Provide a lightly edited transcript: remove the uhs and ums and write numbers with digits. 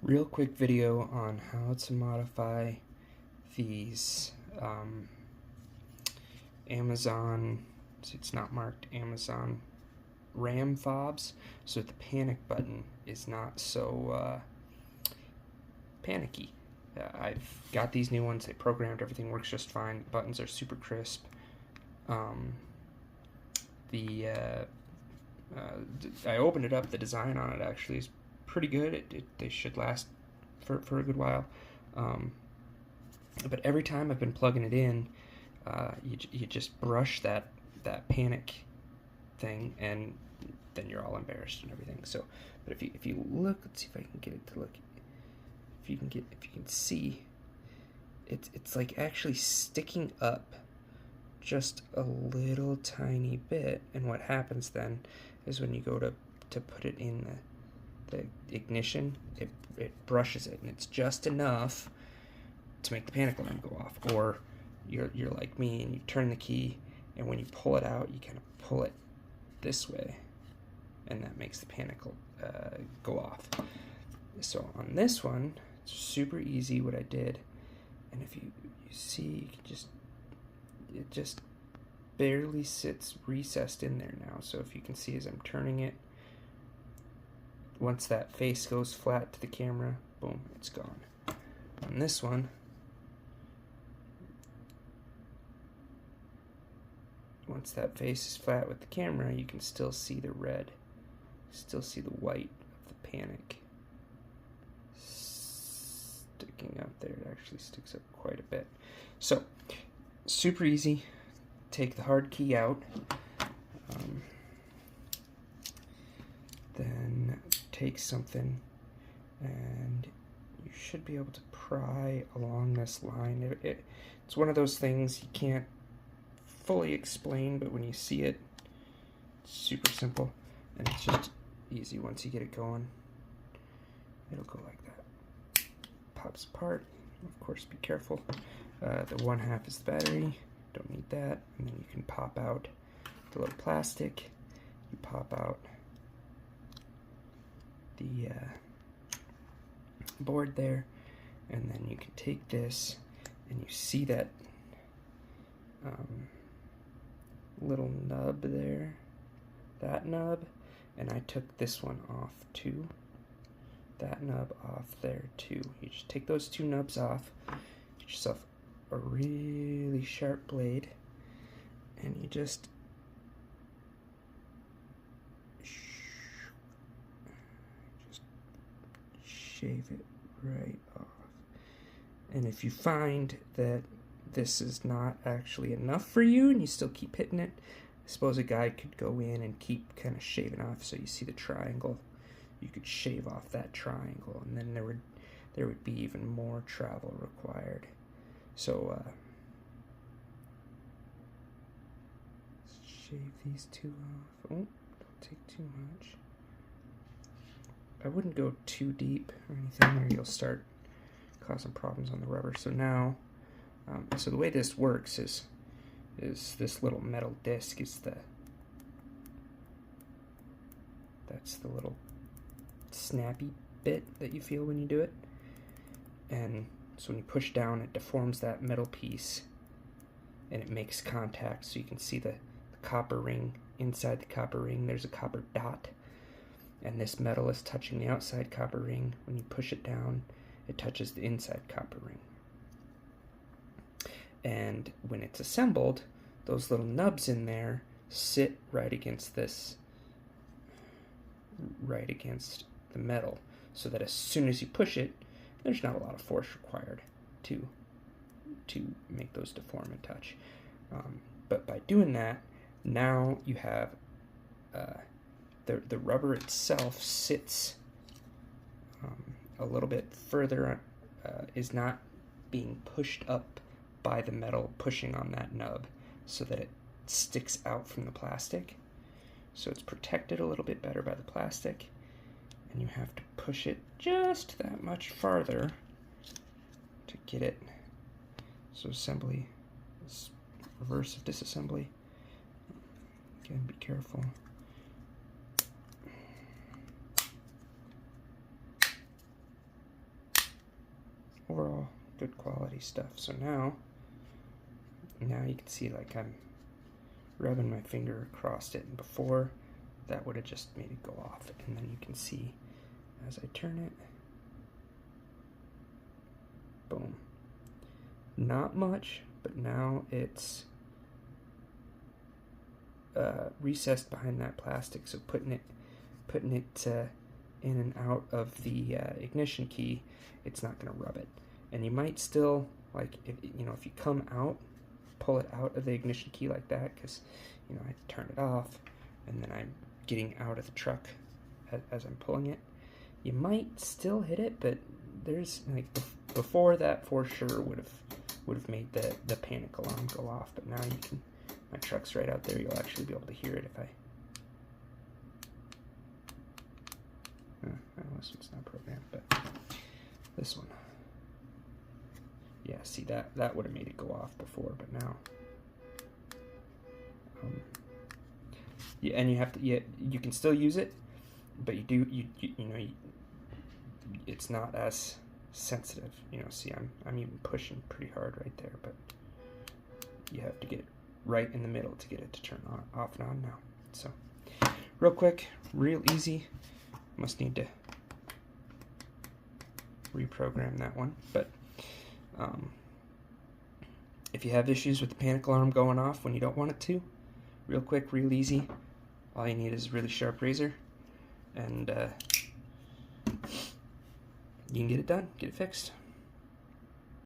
Real quick video on how to modify these Amazon, it's not marked Amazon RAM fobs, so the panic button is not so panicky. I've got these new ones, they programmed, everything works just fine, the buttons are super crisp. I opened it up, the design on it actually is pretty good. They should last for a good while. But every time I've been plugging it in, you just brush that panic thing, and then you're all embarrassed and everything. So, but if you look, let's see if I can get it to look. If you can see, it's like actually sticking up just a little tiny bit, and what happens then is when you go to put it in the ignition, it brushes it, and it's just enough to make the panic alarm go off. Or you're like me and you turn the key, and when you pull it out, you kind of pull it this way, and that makes the panic go off. So on this one, it's super easy what I did, and if you see, you can it just barely sits recessed in there now. So if you can see as I'm turning it, once that face goes flat to the camera, boom, it's gone. On this one, once that face is flat with the camera, you can still see the red, still see the white of the panic sticking up there. It actually sticks up quite a bit. So, super easy. Take the hard key out. Then take something, and you should be able to pry along this line. It's one of those things you can't fully explain, but when you see it, it's super simple, and it's just easy. Once you get it going, it'll go like that. Pops apart. Of course, be careful. The one half is the battery. Don't need that. And then you can pop out the little plastic. You pop out the board there, and then you can take this, and you see that little nub there, that nub, and I took this one off too, that nub off there too. You just take those two nubs off, get yourself a really sharp blade, and you just shave it right off. And if you find that this is not actually enough for you and you still keep hitting it, I suppose a guy could go in and keep kind of shaving off. So you see the triangle, you could shave off that triangle, and then there would be even more travel required. So shave these two off. Oh, don't take too much. I wouldn't go too deep or anything, or you'll start causing problems on the rubber. So now, so the way this works is this little metal disc is that's the little snappy bit that you feel when you do it, and so when you push down, it deforms that metal piece, and it makes contact. So you can see the copper ring. Inside the copper ring, there's a copper dot, and this metal is touching the outside copper ring. When you push it down, it touches the inside copper ring. And when it's assembled, those little nubs in there sit right against the metal, so that as soon as you push it, there's not a lot of force required to make those deform and touch. But by doing that, now you have the rubber itself sits a little bit further, is not being pushed up by the metal pushing on that nub, so that it sticks out from the plastic. So it's protected a little bit better by the plastic, and you have to push it just that much farther to get it. So assembly is reverse of disassembly. Again, be careful. good quality stuff. So now you can see like I'm rubbing my finger across it, and before that would have just made it go off. And then you can see as I turn it, boom. Not much, but now it's recessed behind that plastic, so putting it in and out of the ignition key, it's not going to rub it. And you might still, like, if you come out, pull it out of the ignition key like that, because I turn it off and then I'm getting out of the truck as I'm pulling it. You might still hit it, but there's like before that for sure would have made the panic alarm go off. But now you can, my truck's right out there, you'll actually be able to hear it if I this one's not programmed, but this one, yeah, see that would have made it go off before, but now yeah, and you have to, yeah, you can still use it, but it's not as sensitive. See, I'm even pushing pretty hard right there, but you have to get it right in the middle to get it to turn off and on now. So real quick, real easy. Must need to reprogram that one, but if you have issues with the panic alarm going off when you don't want it to, real quick, real easy, all you need is a really sharp razor, and you can get it done, get it fixed.